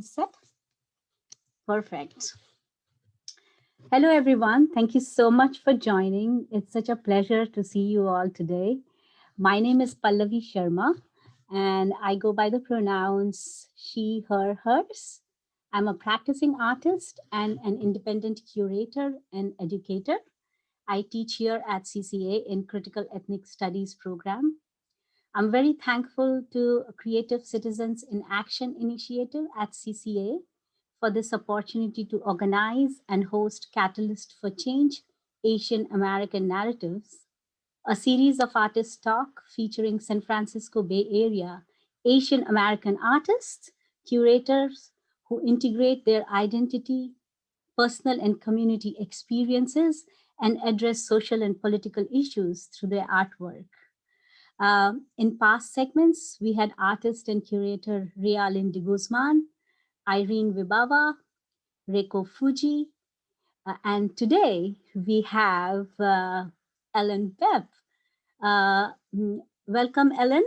Set. Perfect. Hello, everyone. Thank you so much for joining. It's such a pleasure to see you all today. My name is Pallavi Sharma, and I go by the pronouns she, her, hers. I'm a practicing artist and an independent curator and educator. I teach here at CCA in Critical Ethnic Studies program. I'm very thankful to Creative Citizens in Action initiative at CCA for this opportunity to organize and host Catalyst for Change Asian American Narratives, a series of artist talk featuring San Francisco Bay Area Asian American artists, curators who integrate their identity, personal and community experiences, and address social and political issues through their artwork. In past segments, we had artist and curator Realin de Guzman, Irene Vibava, Reiko Fuji, and today we have Ellen Bepp. Welcome, Ellen.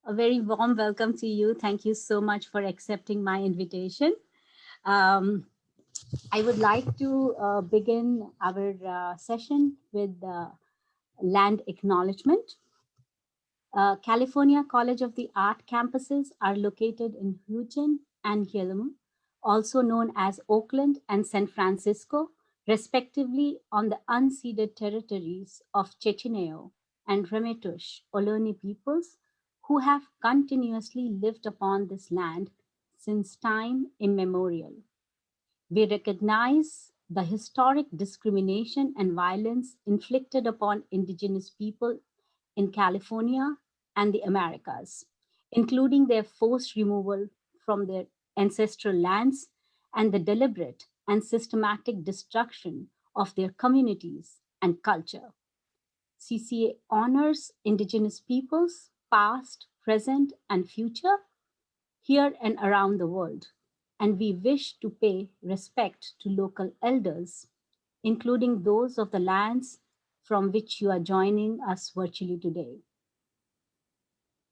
A very warm welcome to you. Thank you so much for accepting my invitation. I would like to begin our session with land acknowledgement. California College of the Art campuses are located in Houston and Gilliam, also known as Oakland and San Francisco, respectively, on the unceded territories of Checheneo and Ramaytush Ohlone peoples who have continuously lived upon this land since time immemorial. We recognize the historic discrimination and violence inflicted upon Indigenous people in California and the Americas, including their forced removal from their ancestral lands and the deliberate and systematic destruction of their communities and culture. CCA honors Indigenous peoples, past, present, and future, here and around the world, and we wish to pay respect to local elders, including those of the lands from which you are joining us virtually today.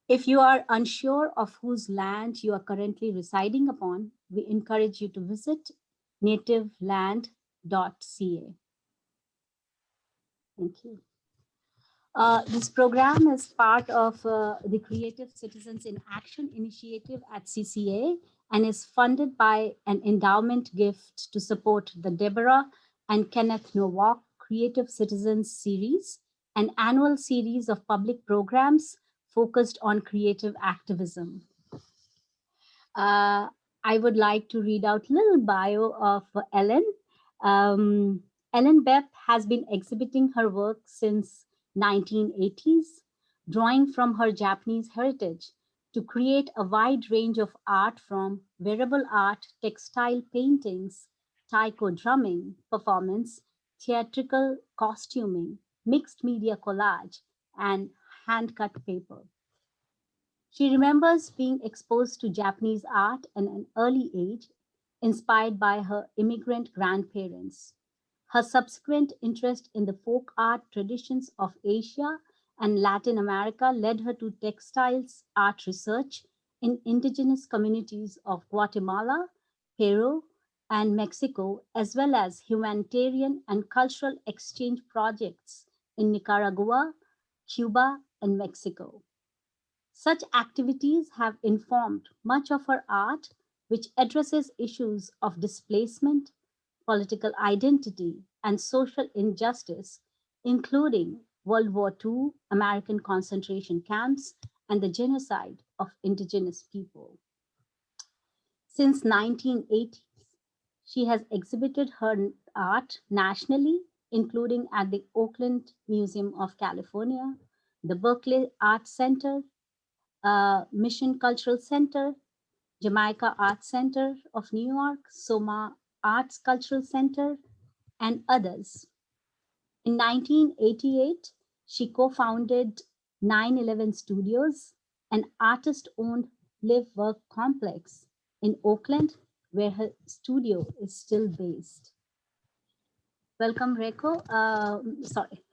If you are unsure of whose land you are currently residing upon, we encourage you to visit nativeland.ca. Thank you. This program is part of the Creative Citizens in Action initiative at CCA and is funded by an endowment gift to support the Deborah and Kenneth Nowak Creative Citizens series, an annual series of public programs focused on creative activism. I would like to read out a little bio of Ellen. Ellen Bepp has been exhibiting her work since 1980s, drawing from her Japanese heritage to create a wide range of art from wearable art, textile paintings, taiko drumming, performance, theatrical costuming, mixed media collage, and hand-cut paper. She remembers being exposed to Japanese art at an early age, inspired by her immigrant grandparents. Her subsequent interest in the folk art traditions of Asia and Latin America led her to textiles art research in indigenous communities of Guatemala, Peru, and Mexico, as well as humanitarian and cultural exchange projects in Nicaragua, Cuba, and Mexico. Such activities have informed much of her art, which addresses issues of displacement, political identity, and social injustice, including World War II, American concentration camps, and the genocide of indigenous people. Since 1980s, she has exhibited her art nationally, including at the Oakland Museum of California, the Berkeley Art Center, Mission Cultural Center, Jamaica Art Center of New York, Soma Arts Cultural Center, and others. In 1988, she co-founded 911 Studios, an artist-owned live-work complex in Oakland, where her studio is still based. Welcome, Reiko. Sorry.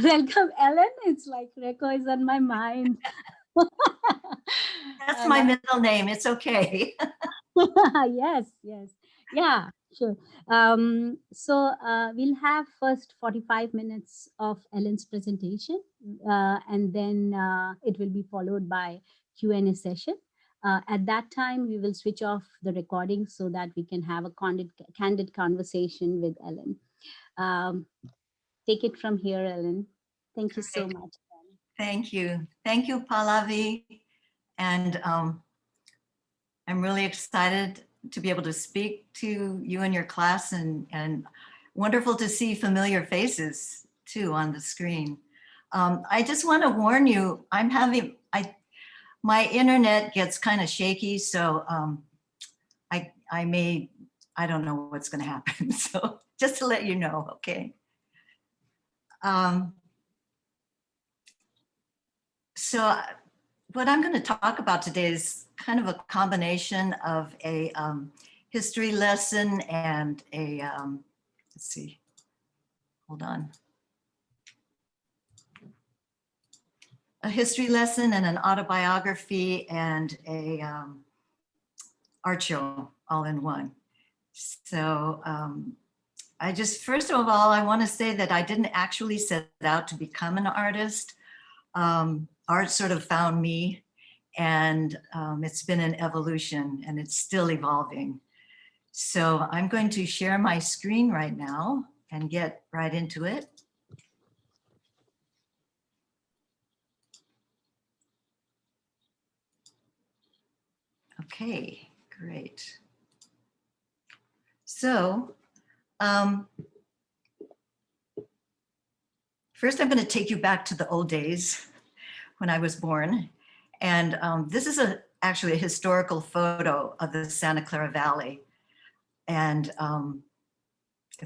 Welcome, Ellen. It's like Reiko is on my mind. That's my middle name. It's okay. Yes, yes. Yeah, sure. We'll have first 45 minutes of Ellen's presentation, and then it will be followed by Q&A session. At that time, we will switch off the recording so that we can have a candid conversation with Ellen. Um, Take it from here, Ellen. Thank you so Great. much. Thank you. Thank you, Pallavi. And I'm really excited to be able to speak to you and your class, and wonderful to see familiar faces too on the screen. I just want to warn you, my internet gets kind of shaky, so I don't know what's going to happen. So just to let you know, okay. So what I'm going to talk about today is kind of a combination of a history lesson and a, let's see, hold on. A history lesson and an autobiography and a art show all in one. So first of all, I want to say that I didn't actually set out to become an artist. Art sort of found me, and it's been an evolution and it's still evolving. So I'm going to share my screen right now and get right into it. Okay, great. So first I'm going to take you back to the old days when I was born. And this is actually a historical photo of the Santa Clara Valley. And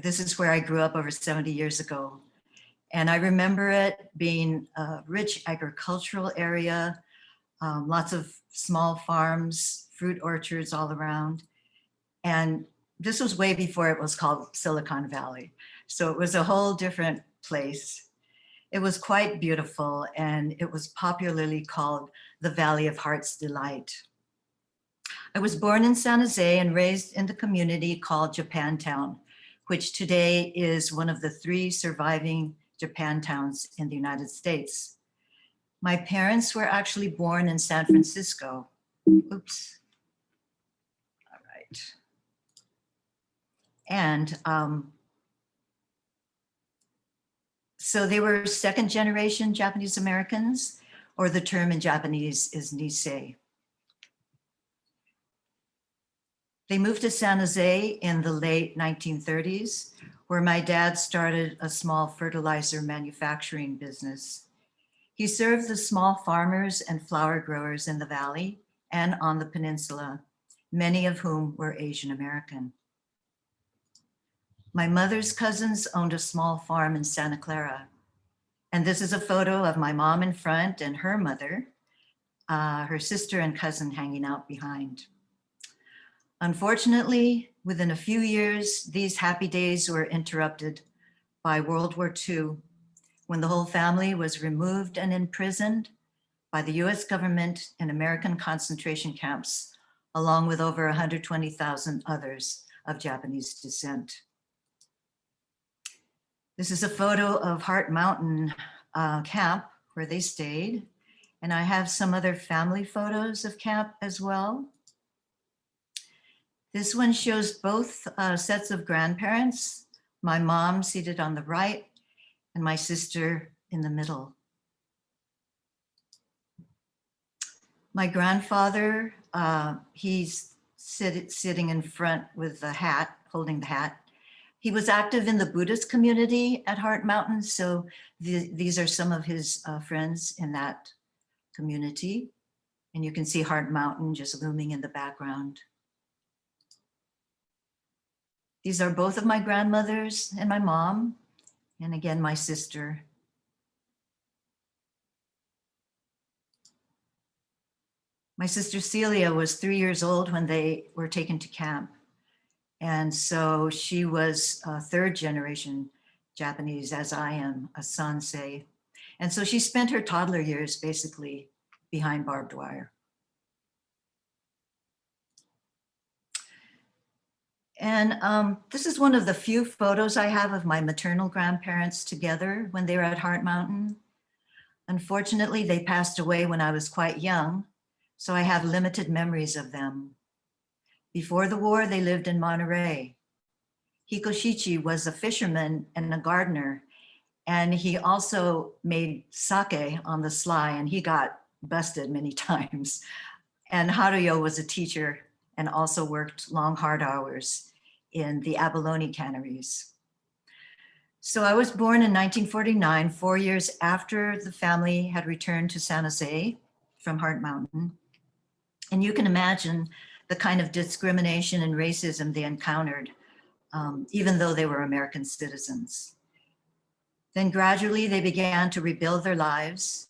this is where I grew up over 70 years ago. And I remember it being a rich agricultural area, lots of small farms, fruit orchards all around. And this was way before it was called Silicon Valley. So it was a whole different place. It was quite beautiful, and it was popularly called the Valley of Heart's Delight. I was born in San Jose and raised in the community called Japantown, which today is one of the 3 surviving Japantowns in the United States. My parents were actually born in San Francisco. Oops. All right. And so they were 2nd generation Japanese Americans, or the term in Japanese is Nisei. They moved to San Jose in the late 1930s, where my dad started a small fertilizer manufacturing business. He served the small farmers and flower growers in the valley and on the peninsula, many of whom were Asian American. My mother's cousins owned a small farm in Santa Clara. And this is a photo of my mom in front and her mother, her sister and cousin hanging out behind. Unfortunately, within a few years, these happy days were interrupted by World War II, when the whole family was removed and imprisoned by the US government in American concentration camps, along with over 120,000 others of Japanese descent. This is a photo of Heart Mountain camp where they stayed. And I have some other family photos of camp as well. This one shows both sets of grandparents, my mom seated on the right and my sister in the middle. My grandfather, he's sitting in front with the hat, holding the hat. He was active in the Buddhist community at Heart Mountain, so these are some of his friends in that community. And you can see Heart Mountain just looming in the background. These are both of my grandmothers and my mom, and again, my sister. My sister Celia was 3 years old when they were taken to camp. And so she was 3rd generation Japanese, as I am, a Sansei. And so she spent her toddler years basically behind barbed wire. And this is one of the few photos I have of my maternal grandparents together when they were at Heart Mountain. Unfortunately, they passed away when I was quite young, so I have limited memories of them. Before the war, they lived in Monterey. Hikoshichi was a fisherman and a gardener, and he also made sake on the sly, and he got busted many times. And Haruyo was a teacher and also worked long, hard hours in the abalone canneries. So I was born in 1949, 4 years after the family had returned to San Jose from Heart Mountain. And you can imagine the kind of discrimination and racism they encountered, even though they were American citizens. Then gradually they began to rebuild their lives.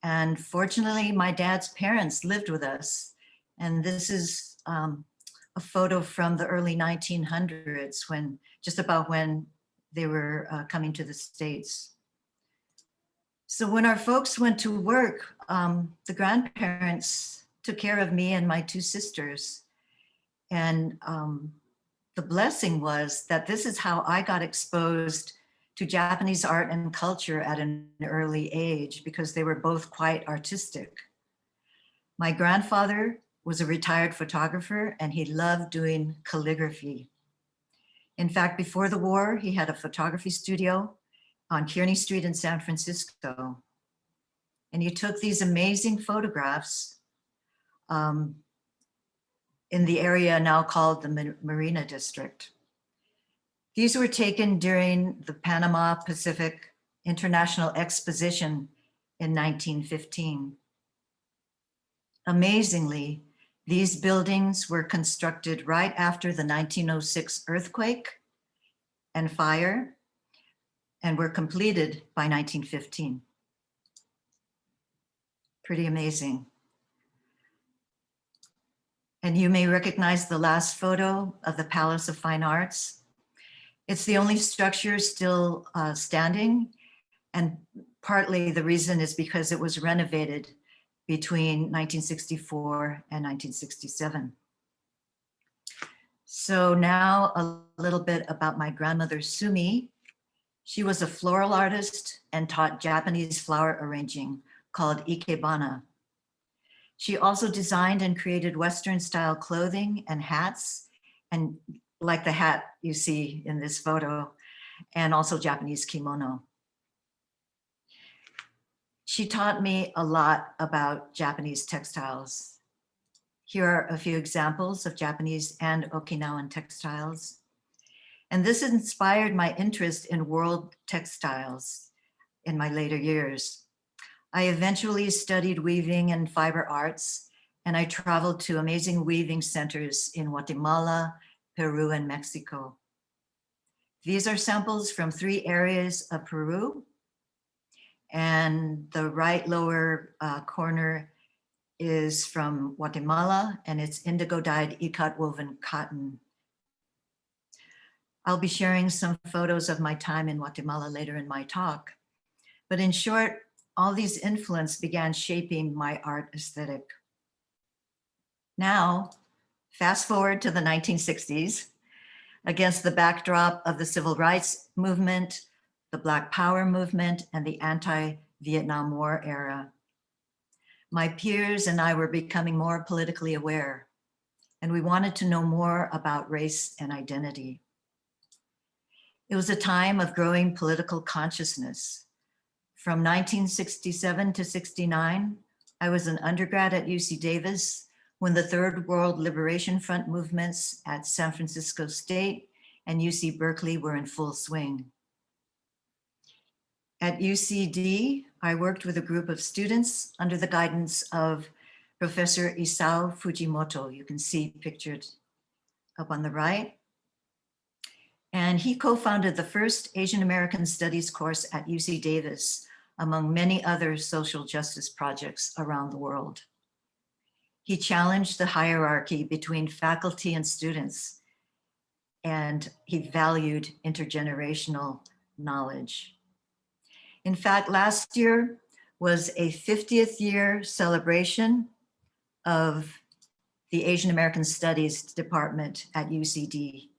And fortunately, my dad's parents lived with us. And this is a photo from the early 1900s, just about when they were coming to the States. So when our folks went to work, the grandparents took care of me and my two sisters. And the blessing was that this is how I got exposed to Japanese art and culture at an early age, because they were both quite artistic. My grandfather was a retired photographer, and he loved doing calligraphy. In fact, before the war, he had a photography studio on Kearny Street in San Francisco. And he took these amazing photographs in the area now called the Marina District. These were taken during the Panama Pacific International Exposition in 1915. Amazingly, these buildings were constructed right after the 1906 earthquake and fire, and were completed by 1915. Pretty amazing. And you may recognize the last photo of the Palace of Fine Arts. It's the only structure still standing, and partly the reason is because it was renovated between 1964 and 1967. So now a little bit about my grandmother, Sumi. She was a floral artist and taught Japanese flower arranging called ikebana. She also designed and created Western style clothing and hats, and like the hat you see in this photo, and also Japanese kimono. She taught me a lot about Japanese textiles. Here are a few examples of Japanese and Okinawan textiles. And this inspired my interest in world textiles in my later years. I eventually studied weaving and fiber arts, and I traveled to amazing weaving centers in Guatemala, Peru, and Mexico. These are samples from 3 areas of Peru, and the right lower corner is from Guatemala, and it's indigo dyed ikat woven cotton. I'll be sharing some photos of my time in Guatemala later in my talk. But in short, all these influences began shaping my art aesthetic. Now, fast forward to the 1960s, against the backdrop of the civil rights movement, the Black Power movement, and the anti-Vietnam War era. My peers and I were becoming more politically aware, and we wanted to know more about race and identity. It was a time of growing political consciousness. From 1967 to 69, I was an undergrad at UC Davis when the Third World Liberation Front movements at San Francisco State and UC Berkeley were in full swing. At UCD, I worked with a group of students under the guidance of Professor Isao Fujimoto. You can see pictured up on the right. And he co-founded the first Asian American Studies course at UC Davis, among many other social justice projects around the world. He challenged the hierarchy between faculty and students, and he valued intergenerational knowledge. In fact, last year was a 50th year celebration of the Asian American Studies Department at UCD.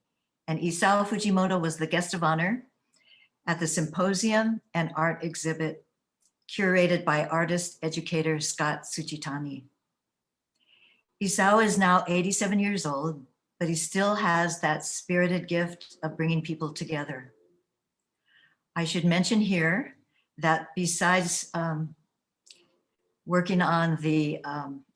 And Isao Fujimoto was the guest of honor at the symposium and art exhibit curated by artist educator Scott Tsuchitani. Isao is now 87 years old, but he still has that spirited gift of bringing people together. I should mention here that besides working on the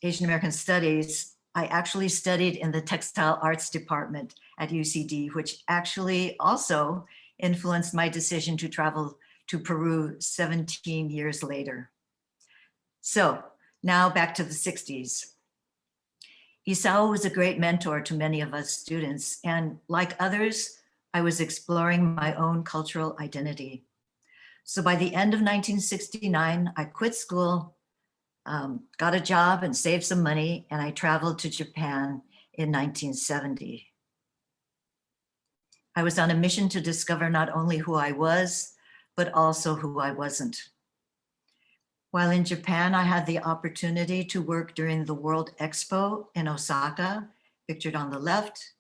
Asian American studies, I actually studied in the textile arts department at UCD, which actually also influenced my decision to travel to Peru 17 years later. So now back to the 60s. Isao was a great mentor to many of us students, and like others, I was exploring my own cultural identity. So by the end of 1969, I quit school, got a job and saved some money, and I traveled to Japan in 1970. I was on a mission to discover not only who I was, but also who I wasn't. While in Japan, I had the opportunity to work during the World Expo in Osaka, pictured on the left,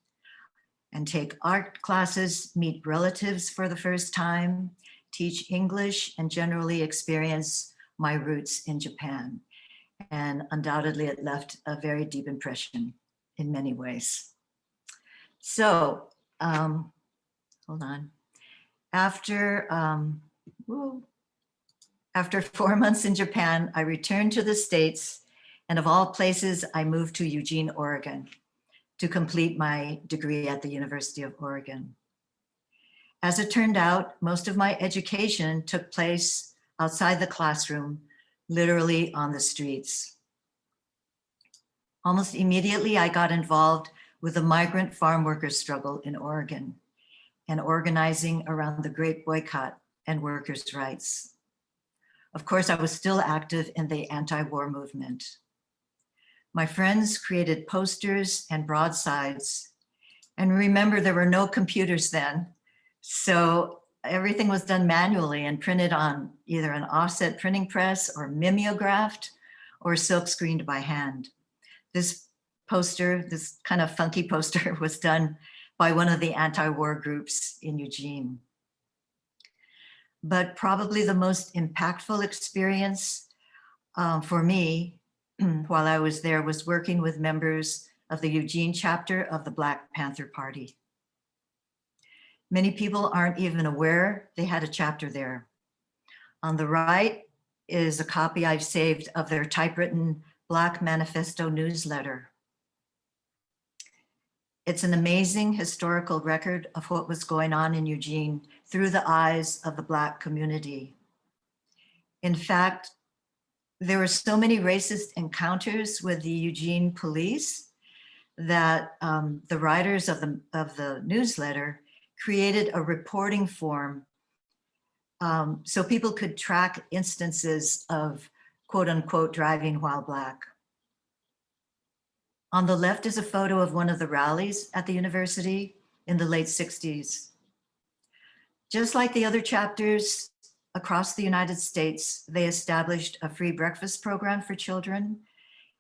and take art classes, meet relatives for the first time, teach English, and generally experience my roots in Japan. And undoubtedly, it left a very deep impression in many ways. So, hold on. After 4 months in Japan, I returned to the States, and of all places, I moved to Eugene, Oregon, to complete my degree at the University of Oregon. As it turned out, most of my education took place outside the classroom, literally on the streets. Almost immediately, I got involved with the migrant farm workers struggle in Oregon and organizing around the Great Boycott and workers' rights. Of course, I was still active in the anti-war movement. My friends created posters and broadsides. And remember, there were no computers then. So everything was done manually and printed on either an offset printing press or mimeographed or silk screened by hand. This poster, this kind of funky poster, was done by one of the anti-war groups in Eugene. But probably the most impactful experience for me while I was there was working with members of the Eugene chapter of the Black Panther Party. Many people aren't even aware they had a chapter there. On the right is a copy I've saved of their typewritten Black Manifesto newsletter. It's an amazing historical record of what was going on in Eugene through the eyes of the Black community. In fact, there were so many racist encounters with the Eugene police that the writers of the newsletter created a reporting form so people could track instances of quote unquote driving while Black. On the left is a photo of one of the rallies at the university in the late 60s. Just like the other chapters across the United States, they established a free breakfast program for children,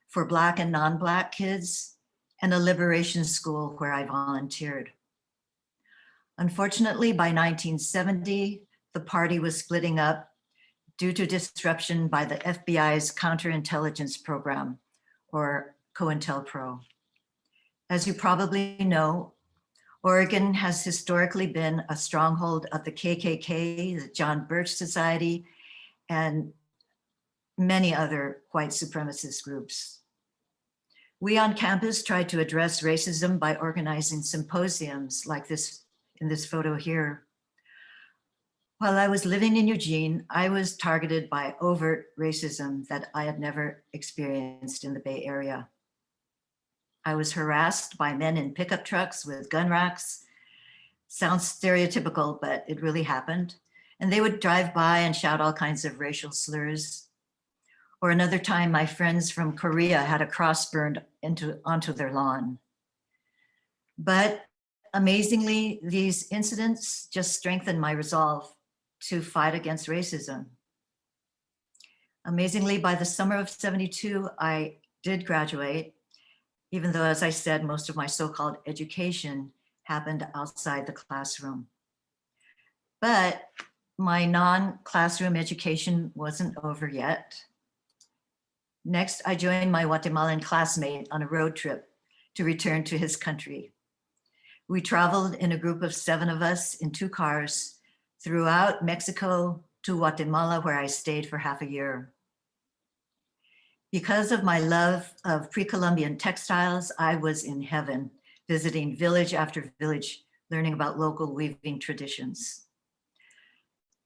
for Black and non-Black kids, and a liberation school where I volunteered. Unfortunately, by 1970, the party was splitting up due to disruption by the FBI's counterintelligence program, or COINTELPRO. As you probably know, Oregon has historically been a stronghold of the KKK, the John Birch Society, and many other white supremacist groups. We on campus tried to address racism by organizing symposiums like this in this photo here. While I was living in Eugene, I was targeted by overt racism that I had never experienced in the Bay Area. I was harassed by men in pickup trucks with gun racks. Sounds stereotypical, but it really happened. And they would drive by and shout all kinds of racial slurs. Or another time, my friends from Korea had a cross burned onto their lawn. But amazingly, these incidents just strengthened my resolve to fight against racism. Amazingly, by the summer of '72, I did graduate, even though, as I said, most of my so-called education happened outside the classroom. But my non-classroom education wasn't over yet. Next, I joined my Guatemalan classmate on a road trip to return to his country. We traveled in a group of 7 of us in 2 cars throughout Mexico to Guatemala, where I stayed for half a year. Because of my love of pre-Columbian textiles, I was in heaven, visiting village after village, learning about local weaving traditions.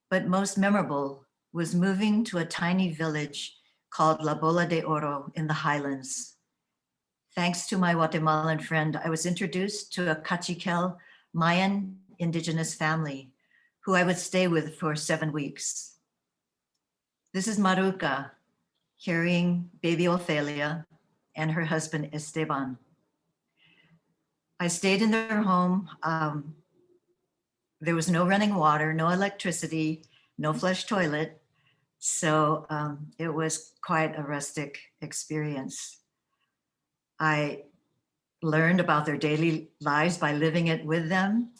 But most memorable was moving to a tiny village called La Bola de Oro in the highlands. Thanks to my Guatemalan friend, I was introduced to a Cachiquel Mayan indigenous family who I would stay with for 7 weeks. This is Maruca carrying baby Ophelia and her husband Esteban. I stayed in their home. There was no running water, no electricity, no flush toilet. So it was quite a rustic experience. I learned about their daily lives by living it with them.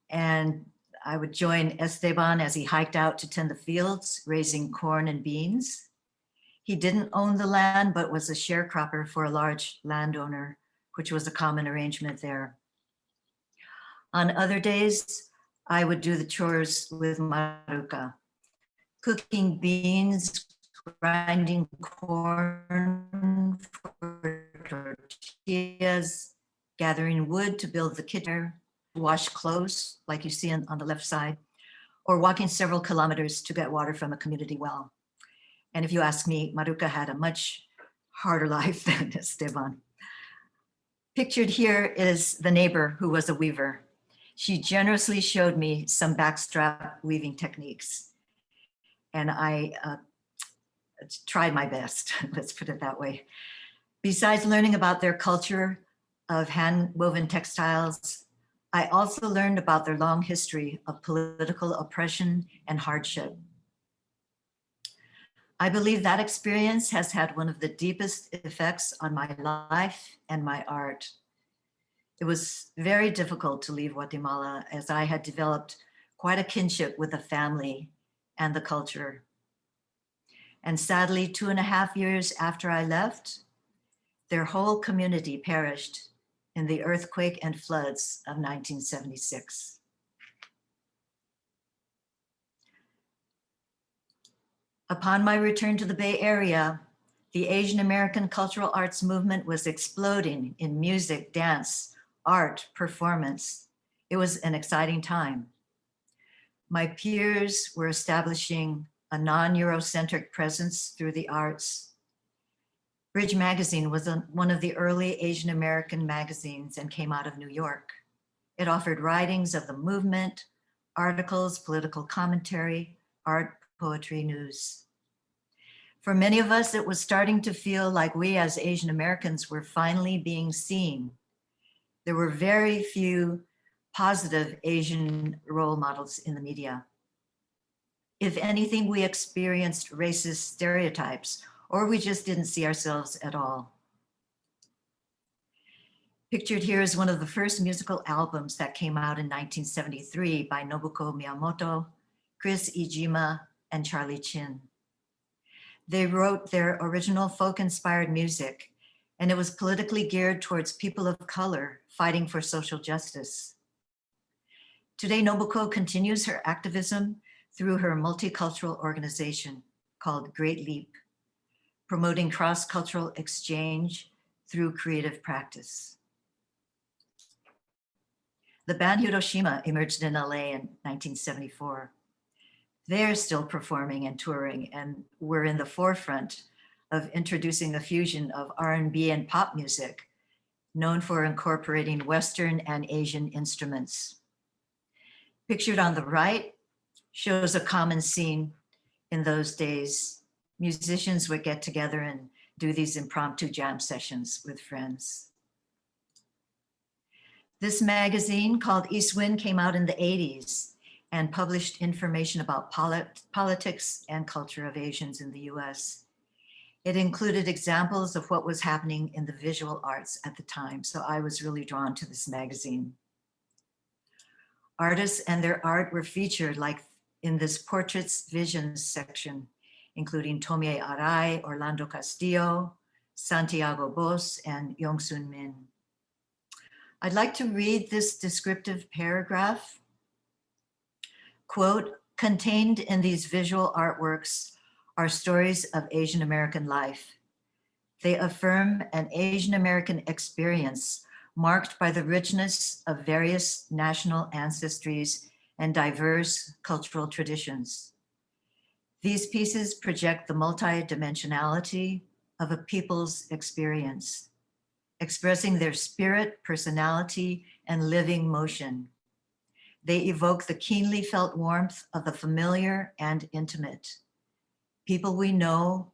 And I would join Esteban as he hiked out to tend the fields, raising corn and beans. He didn't own the land, but was a sharecropper for a large landowner, which was a common arrangement there. On other days, I would do the chores with Maruca, cooking beans, grinding corn for tortillas, gathering wood to build the kitchen, wash clothes, like you see on the left side, or walking several kilometers to get water from a community well. And if you ask me, Maruca had a much harder life than Esteban. Pictured here is the neighbor who was a weaver. She generously showed me some backstrap weaving techniques. And I tried my best, let's put it that way. Besides learning about their culture of hand-woven textiles, I also learned about their long history of political oppression and hardship. I believe that experience has had one of the deepest effects on my life and my art. It was very difficult to leave Guatemala as I had developed quite a kinship with the family and the culture. And sadly, 2.5 years after I left, their whole community perished in the earthquake and floods of 1976. Upon my return to the Bay Area, the Asian American cultural arts movement was exploding in music, dance, art, performance. It was an exciting time. My peers were establishing a non-Eurocentric presence through the arts. Bridge Magazine was one of the early Asian American magazines and came out of New York. It offered writings of the movement, articles, political commentary, art, poetry, news. For many of us, it was starting to feel like we as Asian Americans were finally being seen. There were very few positive Asian role models in the media. If anything, we experienced racist stereotypes, or we just didn't see ourselves at all. Pictured here is one of the first musical albums that came out in 1973 by Nobuko Miyamoto, Chris Ijima, and Charlie Chin. They wrote their original folk-inspired music, and it was politically geared towards people of color fighting for social justice. Today, Nobuko continues her activism through her multicultural organization called Great Leap, promoting cross-cultural exchange through creative practice. The band Hiroshima emerged in LA in 1974. They're still performing and touring, and we're in the forefront of introducing a fusion of R&B and pop music, known for incorporating Western and Asian instruments. Pictured on the right shows a common scene in those days. Musicians would get together and do these impromptu jam sessions with friends. This magazine called East Wind came out in the 80s and published information about politics and culture of Asians in the US. It included examples of what was happening in the visual arts at the time, so I was really drawn to this magazine. Artists and their art were featured like in this Portraits Visions section, including Tomie Arai, Orlando Castillo, Santiago Bos, and Yongsun Min. I'd like to read this descriptive paragraph. Quote, contained in these visual artworks are stories of Asian American life. They affirm an Asian American experience marked by the richness of various national ancestries and diverse cultural traditions. These pieces project the multidimensionality of a people's experience, expressing their spirit, personality, and living motion. They evoke the keenly felt warmth of the familiar and intimate. People we know,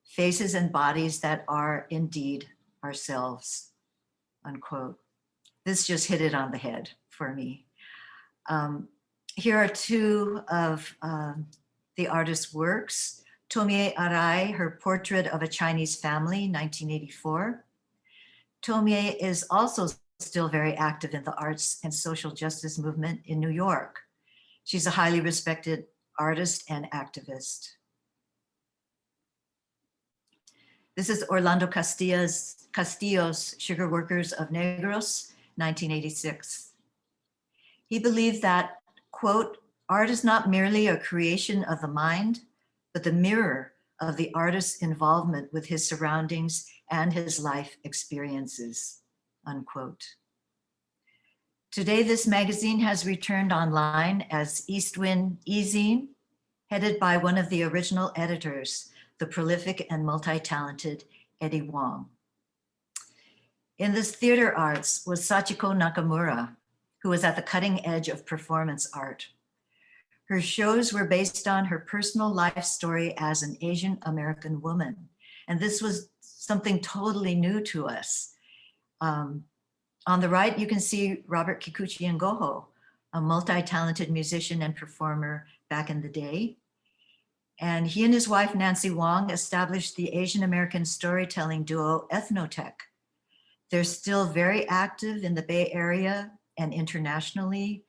faces and bodies that are indeed ourselves. Unquote. This just hit it on the head for me. Here are two of the artist's works. Tomie Arai, her Portrait of a Chinese Family, 1984. Tomie is also still very active in the arts and social justice movement in New York. She's a highly respected artist and activist. This is Orlando Castillo's Sugar Workers of Negros, 1986. He believed that, quote, art is not merely a creation of the mind, but the mirror of the artist's involvement with his surroundings and his life experiences, unquote. Today, this magazine has returned online as Eastwind E-Zine, headed by one of the original editors, the prolific and multi-talented Eddie Wong. In this theater arts was Sachiko Nakamura, who was at the cutting edge of performance art. Her shows were based on her personal life story as an Asian American woman. And this was something totally new to us. On the right, you can see Robert Kikuchi Ngoho, a multi-talented musician and performer back in the day. And he and his wife, Nancy Wong, established the Asian American storytelling duo Ethnotech. They're still very active in the Bay Area and internationally,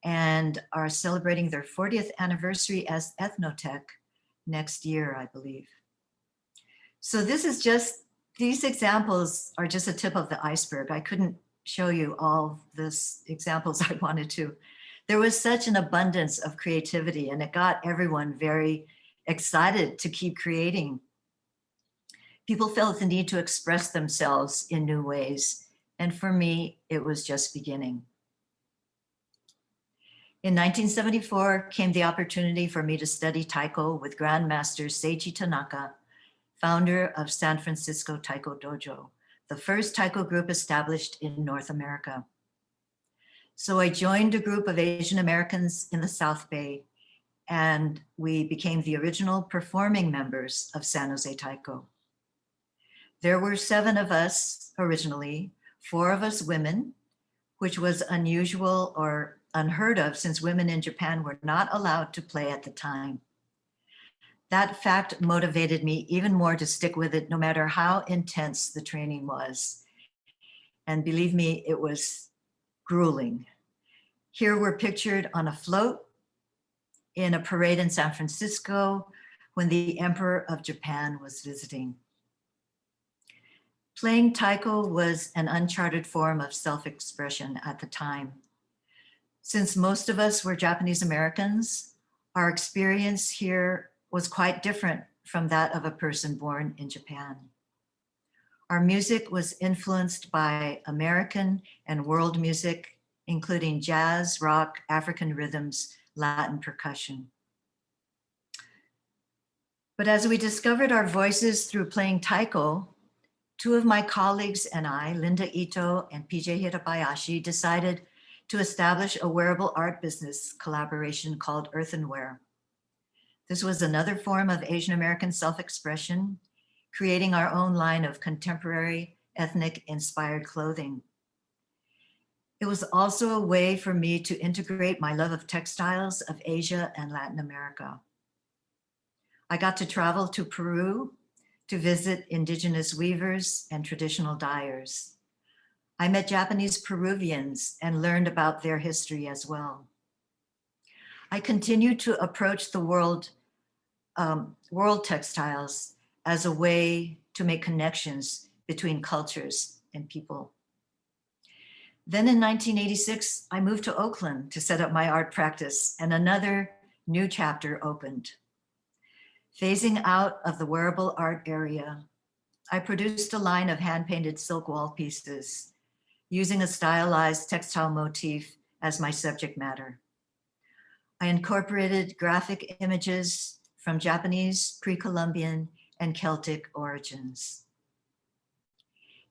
and are celebrating their 40th anniversary as Ethnotech next year, I believe. So these examples are just a tip of the iceberg. I couldn't show you all these examples I wanted to. There was such an abundance of creativity, and it got everyone very excited to keep creating. People felt the need to express themselves in new ways. And for me, it was just beginning. In 1974 came the opportunity for me to study taiko with Grandmaster Seiji Tanaka, founder of San Francisco Taiko Dojo, the first taiko group established in North America. So I joined a group of Asian Americans in the South Bay, and we became the original performing members of San Jose Taiko. There were 7 of us originally, 4 of us women, which was unusual or unheard of since women in Japan were not allowed to play at the time. That fact motivated me even more to stick with it, no matter how intense the training was. And believe me, it was grueling. Here we're pictured on a float in a parade in San Francisco when the Emperor of Japan was visiting. Playing taiko was an uncharted form of self-expression at the time. Since most of us were Japanese Americans, our experience here was quite different from that of a person born in Japan. Our music was influenced by American and world music, including jazz, rock, African rhythms, Latin percussion. But as we discovered our voices through playing taiko, 2 of my colleagues and I, Linda Ito and PJ Hirabayashi, decided to establish a wearable art business collaboration called Earthenware. This was another form of Asian American self-expression, creating our own line of contemporary, ethnic-inspired clothing. It was also a way for me to integrate my love of textiles of Asia and Latin America. I got to travel to Peru to visit indigenous weavers and traditional dyers. I met Japanese Peruvians and learned about their history as well. I continued to approach the world textiles as a way to make connections between cultures and people. Then in 1986, I moved to Oakland to set up my art practice, and another new chapter opened. Phasing out of the wearable art area, I produced a line of hand-painted silk wall pieces using a stylized textile motif as my subject matter. I incorporated graphic images from Japanese, pre-Columbian, and Celtic origins.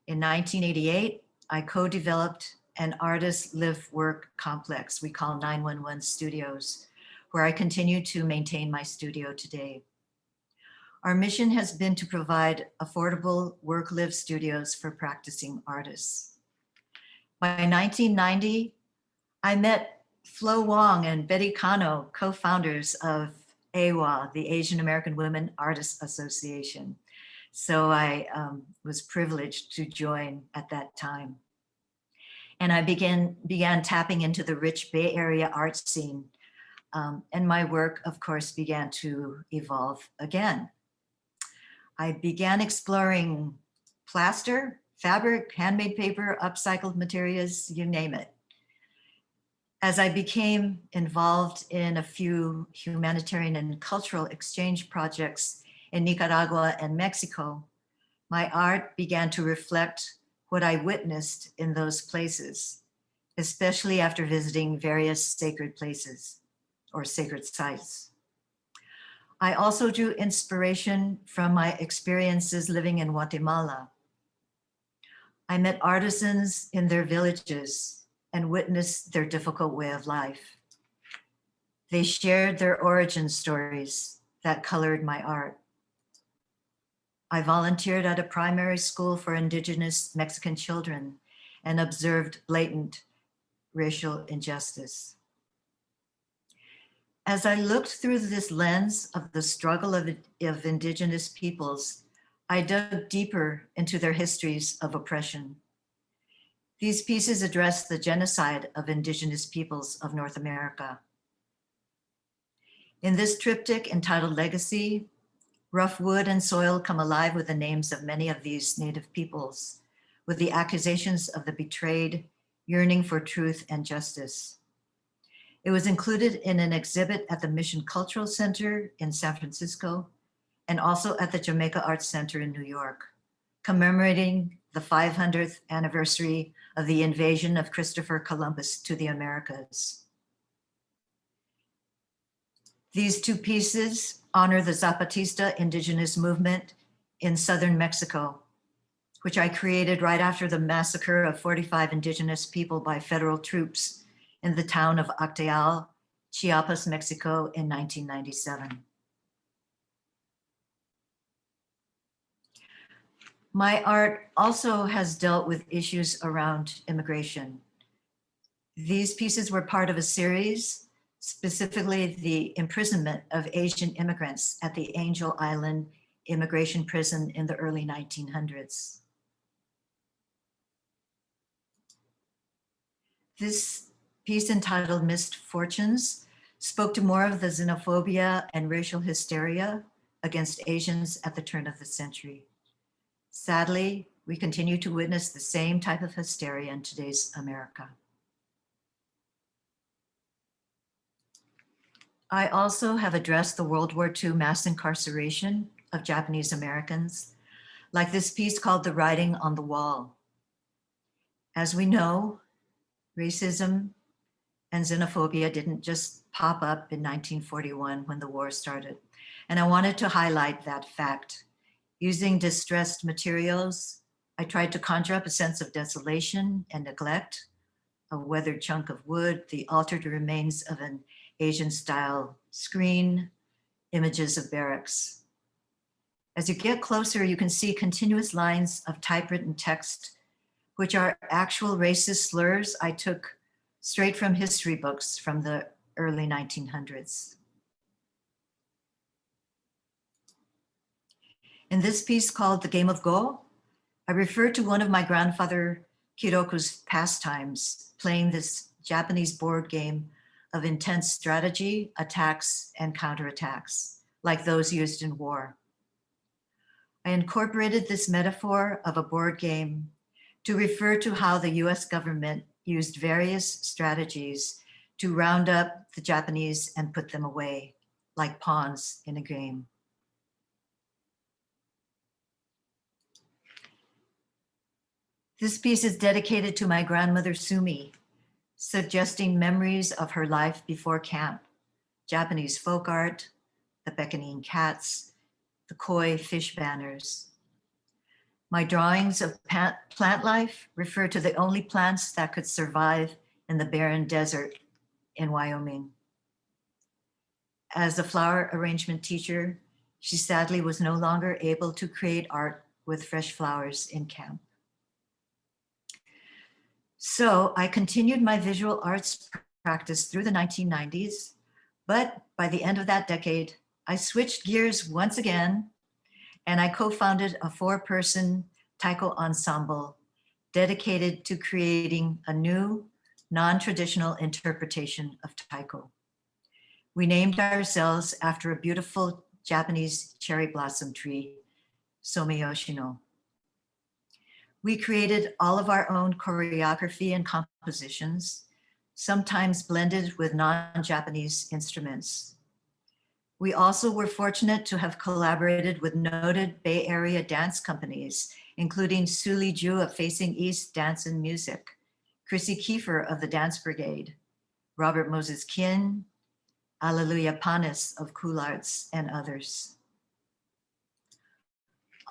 In 1988, I co-developed an artist live-work complex we call 911 Studios, where I continue to maintain my studio today. Our mission has been to provide affordable work-live studios for practicing artists. By 1990, I met Flo Wong and Betty Cano, co-founders of AWA, the Asian American Women Artists Association. So I was privileged to join at that time. And I began tapping into the rich Bay Area art scene. And my work, of course, began to evolve again. I began exploring plaster, fabric, handmade paper, upcycled materials, you name it. As I became involved in a few humanitarian and cultural exchange projects in Nicaragua and Mexico, my art began to reflect what I witnessed in those places, especially after visiting various sacred places or sacred sites. I also drew inspiration from my experiences living in Guatemala. I met artisans in their villages and witnessed their difficult way of life. They shared their origin stories that colored my art. I volunteered at a primary school for Indigenous Mexican children and observed blatant racial injustice. As I looked through this lens of the struggle of Indigenous peoples, I dug deeper into their histories of oppression. These pieces address the genocide of Indigenous peoples of North America. In this triptych entitled Legacy, rough wood and soil come alive with the names of many of these Native peoples, with the accusations of the betrayed, yearning for truth and justice. It was included in an exhibit at the Mission Cultural Center in San Francisco and also at the Jamaica Arts Center in New York, commemorating the 500th anniversary of the invasion of Christopher Columbus to the Americas. These two pieces honor the Zapatista indigenous movement in southern Mexico, which I created right after the massacre of 45 indigenous people by federal troops in the town of Acteal, Chiapas, Mexico in 1997. My art also has dealt with issues around immigration. These pieces were part of a series, specifically the imprisonment of Asian immigrants at the Angel Island immigration prison in the early 1900s. This piece entitled Missed Fortunes spoke to more of the xenophobia and racial hysteria against Asians at the turn of the century. Sadly, we continue to witness the same type of hysteria in today's America. I also have addressed the World War II mass incarceration of Japanese Americans, like this piece called The Writing on the Wall. As we know, racism and xenophobia didn't just pop up in 1941 when the war started. And I wanted to highlight that fact. Using distressed materials, I tried to conjure up a sense of desolation and neglect, a weathered chunk of wood, the altered remains of an Asian-style screen, images of barracks. As you get closer, you can see continuous lines of typewritten text, which are actual racist slurs I took straight from history books from the early 1900s. In this piece called The Game of Go, I refer to one of my grandfather's Kiroku's pastimes, playing this Japanese board game of intense strategy, attacks, and counterattacks, like those used in war. I incorporated this metaphor of a board game to refer to how the US government used various strategies to round up the Japanese and put them away, like pawns in a game. This piece is dedicated to my grandmother Sumi, suggesting memories of her life before camp, Japanese folk art, the beckoning cats, the koi fish banners. My drawings of plant life refer to the only plants that could survive in the barren desert in Wyoming. As a flower arrangement teacher, she sadly was no longer able to create art with fresh flowers in camp. So I continued my visual arts practice through the 1990s, but by the end of that decade, I switched gears once again, and I co-founded a 4-person taiko ensemble dedicated to creating a new, non-traditional interpretation of taiko. We named ourselves after a beautiful Japanese cherry blossom tree, Someyoshino. We created all of our own choreography and compositions, sometimes blended with non-Japanese instruments. We also were fortunate to have collaborated with noted Bay Area dance companies, including Suli Ju of Facing East Dance and Music, Chrissy Kiefer of the Dance Brigade, Robert Moses Kin, Alleluia Panis of Cool Arts, and others.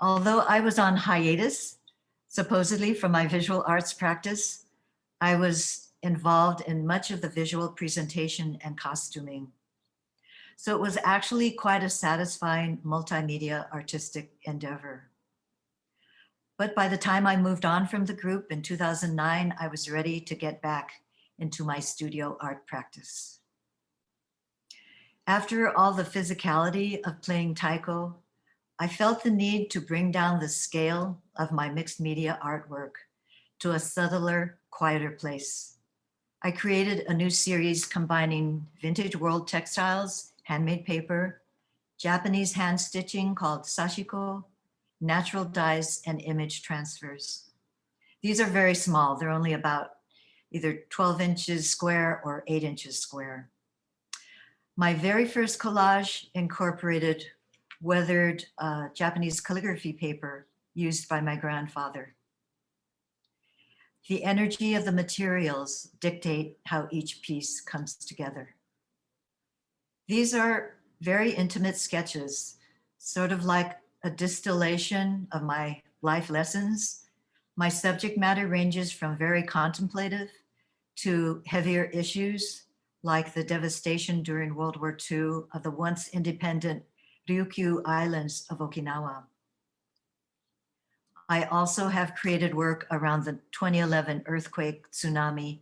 Although I was on hiatus, supposedly from my visual arts practice, I was involved in much of the visual presentation and costuming. So it was actually quite a satisfying multimedia artistic endeavor. But by the time I moved on from the group in 2009, I was ready to get back into my studio art practice. After all the physicality of playing taiko, I felt the need to bring down the scale of my mixed media artwork to a subtler, quieter place. I created a new series combining vintage world textiles, handmade paper, Japanese hand stitching called sashiko, natural dyes, and image transfers. These are very small. They're only about either 12 inches square or 8 inches square. My very first collage incorporated weathered Japanese calligraphy paper used by my grandfather. The energy of the materials dictate how each piece comes together. These are very intimate sketches, sort of like a distillation of my life lessons. My subject matter ranges from very contemplative to heavier issues, like the devastation during World War II of the once independent Ryukyu Islands of Okinawa. I also have created work around the 2011 earthquake tsunami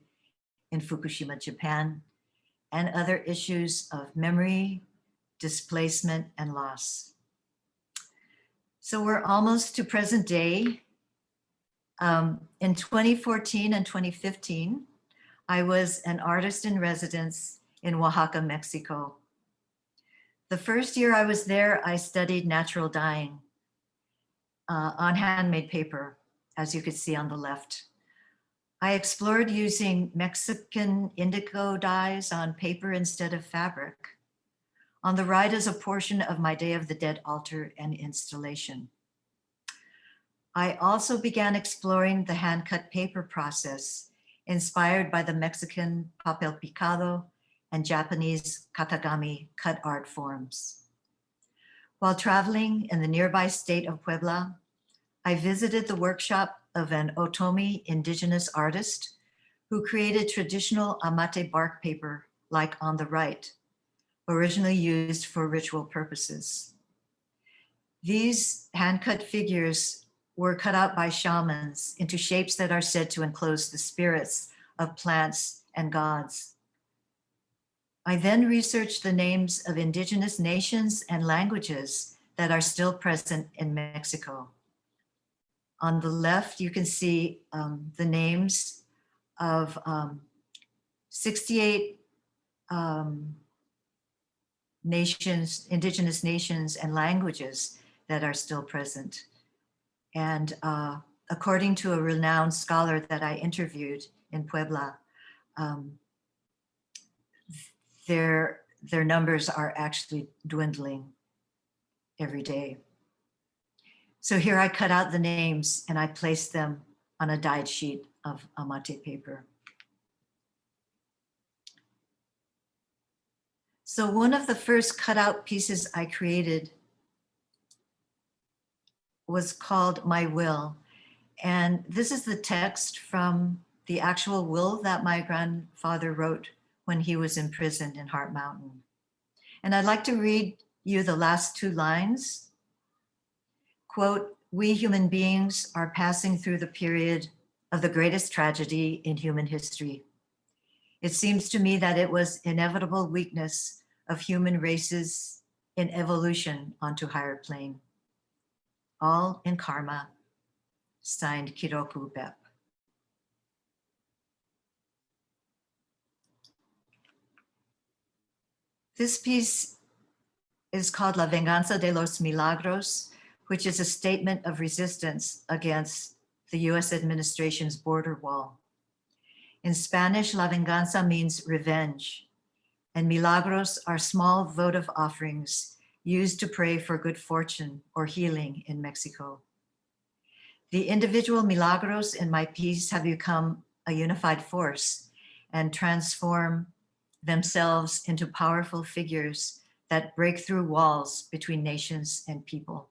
in Fukushima, Japan, and other issues of memory, displacement, and loss. So we're almost to present day. In 2014 and 2015, I was an artist in residence in Oaxaca, Mexico. The first year I was there, I studied natural dyeing on handmade paper, as you could see on the left. I explored using Mexican indigo dyes on paper instead of fabric. On the right is a portion of my Day of the Dead altar and installation. I also began exploring the hand-cut paper process, inspired by the Mexican papel picado and Japanese katagami cut art forms. While traveling in the nearby state of Puebla, I visited the workshop of an Otomi Indigenous artist who created traditional amate bark paper, like on the right, originally used for ritual purposes. These hand-cut figures were cut out by shamans into shapes that are said to enclose the spirits of plants and gods. I then researched the names of indigenous nations and languages that are still present in Mexico. On the left, you can see the names of 68 nations, indigenous nations and languages that are still present. And according to a renowned scholar that I interviewed in Puebla, their numbers are actually dwindling every day. So here I cut out the names and I placed them on a dyed sheet of amate paper. So one of the first cutout pieces I created was called My Will. And this is the text from the actual will that my grandfather wrote when he was imprisoned in Heart Mountain. And I'd like to read you the last two lines. Quote, "We human beings are passing through the period of the greatest tragedy in human history. It seems to me that it was inevitable weakness of human races in evolution onto higher plane. All in karma." Signed, Kiroku Bepp. This piece is called La Venganza de los Milagros, which is a statement of resistance against the US administration's border wall. In Spanish, La Venganza means revenge, and milagros are small votive offerings used to pray for good fortune or healing in Mexico. The individual milagros in my piece have become a unified force and transform themselves into powerful figures that break through walls between nations and people.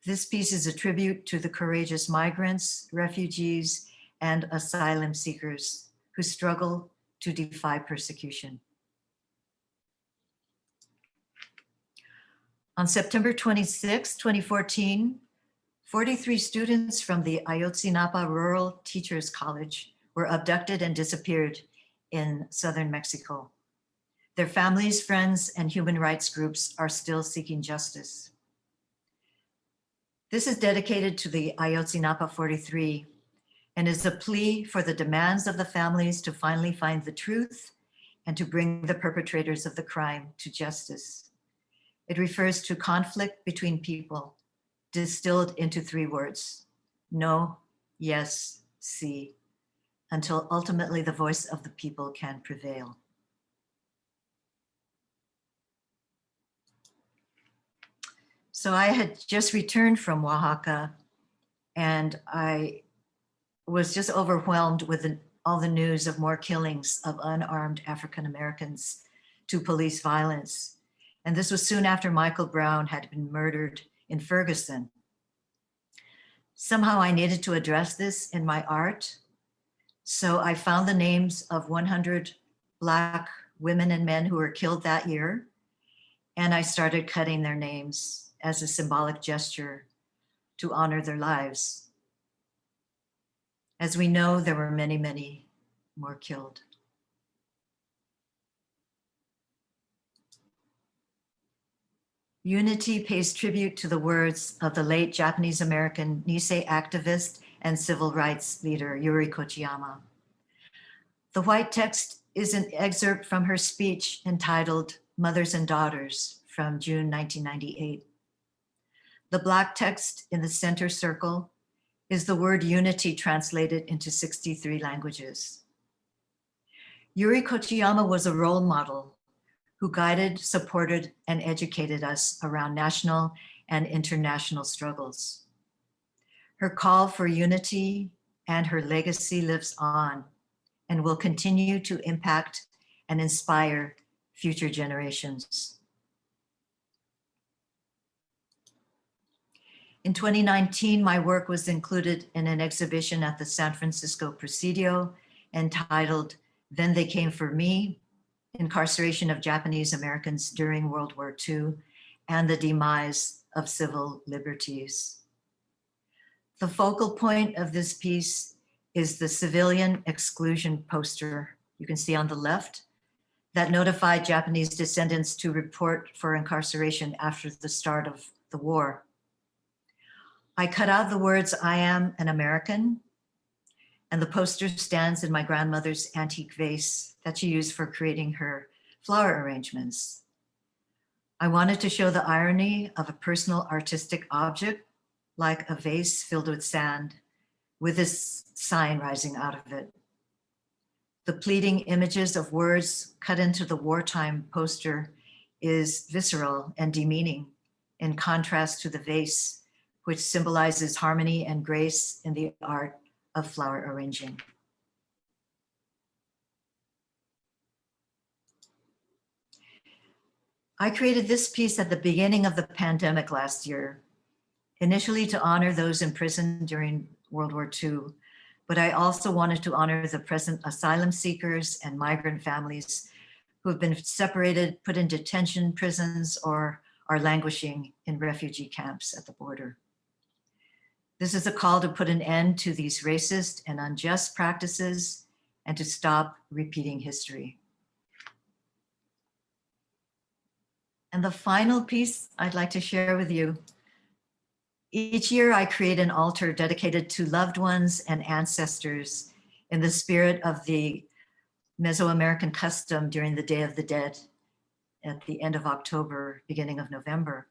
This piece is a tribute to the courageous migrants, refugees, and asylum seekers who struggle to defy persecution. On September 26, 2014, 43 students from the Ayotzinapa Rural Teachers College were abducted and disappeared in southern Mexico. Their families, friends, and human rights groups are still seeking justice. This is dedicated to the Ayotzinapa 43 and is a plea for the demands of the families to finally find the truth and to bring the perpetrators of the crime to justice. It refers to conflict between people, distilled into three words: no, yes, sí, until ultimately the voice of the people can prevail. So I had just returned from Oaxaca, and I was just overwhelmed with all the news of more killings of unarmed African Americans to police violence. And this was soon after Michael Brown had been murdered in Ferguson. Somehow I needed to address this in my art. So I found the names of 100 Black women and men who were killed that year, and I started cutting their names as a symbolic gesture to honor their lives. As we know, there were many, many more killed. Unity pays tribute to the words of the late Japanese American Nisei activist and civil rights leader, Yuri Kochiyama. The white text is an excerpt from her speech entitled Mothers and Daughters from June 1998. The black text in the center circle is the word unity translated into 63 languages. Yuri Kochiyama was a role model who guided, supported, and educated us around national and international struggles. Her call for unity and her legacy lives on and will continue to impact and inspire future generations. In 2019, my work was included in an exhibition at the San Francisco Presidio entitled Then They Came for Me: Incarceration of Japanese Americans During World War II and the Demise of Civil Liberties. The focal point of this piece is the civilian exclusion poster you can see on the left that notified Japanese descendants to report for incarceration after the start of the war. I cut out the words, "I am an American," and the poster stands in my grandmother's antique vase that she used for creating her flower arrangements. I wanted to show the irony of a personal artistic object, like a vase filled with sand, with this sign rising out of it. The pleading images of words cut into the wartime poster is visceral and demeaning, in contrast to the vase, which symbolizes harmony and grace in the art of flower arranging. I created this piece at the beginning of the pandemic last year, initially to honor those imprisoned during World War II, but I also wanted to honor the present asylum seekers and migrant families who have been separated, put in detention prisons, or are languishing in refugee camps at the border. This is a call to put an end to these racist and unjust practices and to stop repeating history. And the final piece I'd like to share with you. Each year I create an altar dedicated to loved ones and ancestors in the spirit of the Mesoamerican custom during the Day of the Dead at the end of October, beginning of November.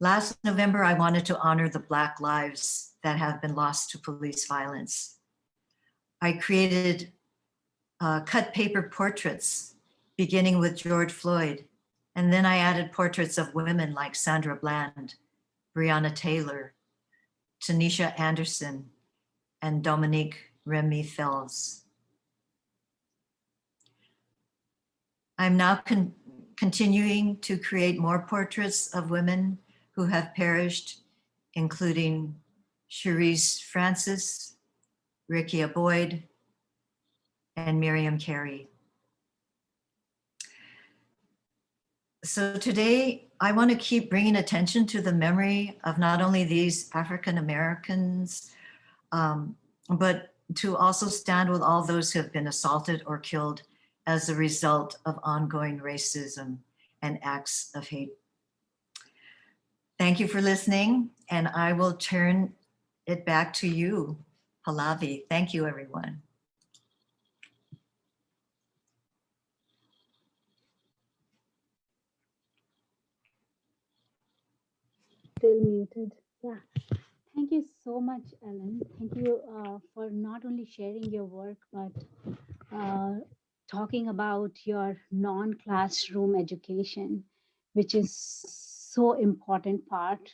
Last November, I wanted to honor the Black lives that have been lost to police violence. I created cut paper portraits, beginning with George Floyd, and then I added portraits of women like Sandra Bland, Breonna Taylor, Tanisha Anderson, and Dominique Remy Fells. I'm now continuing to create more portraits of women who have perished, including Cherise Francis, Rikia Boyd, and Miriam Carey. So today, I want to keep bringing attention to the memory of not only these African Americans, but to also stand with all those who have been assaulted or killed as a result of ongoing racism and acts of hate. Thank you for listening, and I will turn it back to you, Pallavi. Thank you, everyone. Still muted. Yeah. Thank you so much, Ellen. Thank you for not only sharing your work, but talking about your non-classroom education, which is so important part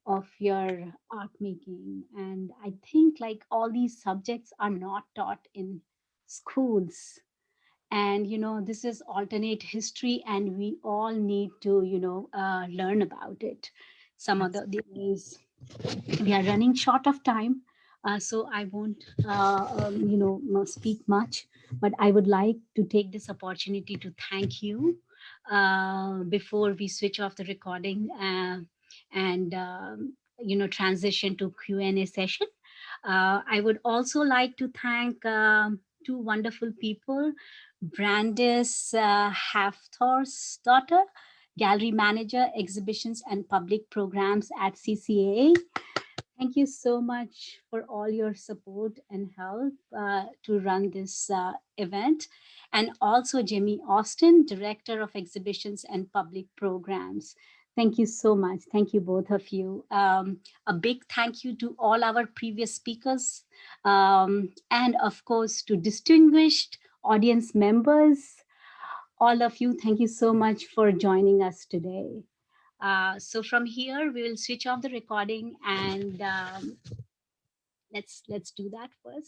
of your art making. And I think like all these subjects are not taught in schools. And this is alternate history, and we all need to learn about it some other days. We are running short of time, so I won't speak much, but I would like to take this opportunity to thank you before we switch off the recording and transition to Q&A session. I would also like to thank two wonderful people, Brandis Hafthor's daughter, Gallery Manager, Exhibitions and Public Programs at CCAA. Thank you so much for all your support and help to run this event. And also Jimmy Austin, Director of Exhibitions and Public Programs. Thank you so much. Thank you, both of you. A big thank you to all our previous speakers. And of course, to distinguished audience members. All of you, thank you so much for joining us today. So from here, we will switch off the recording and let's do that first.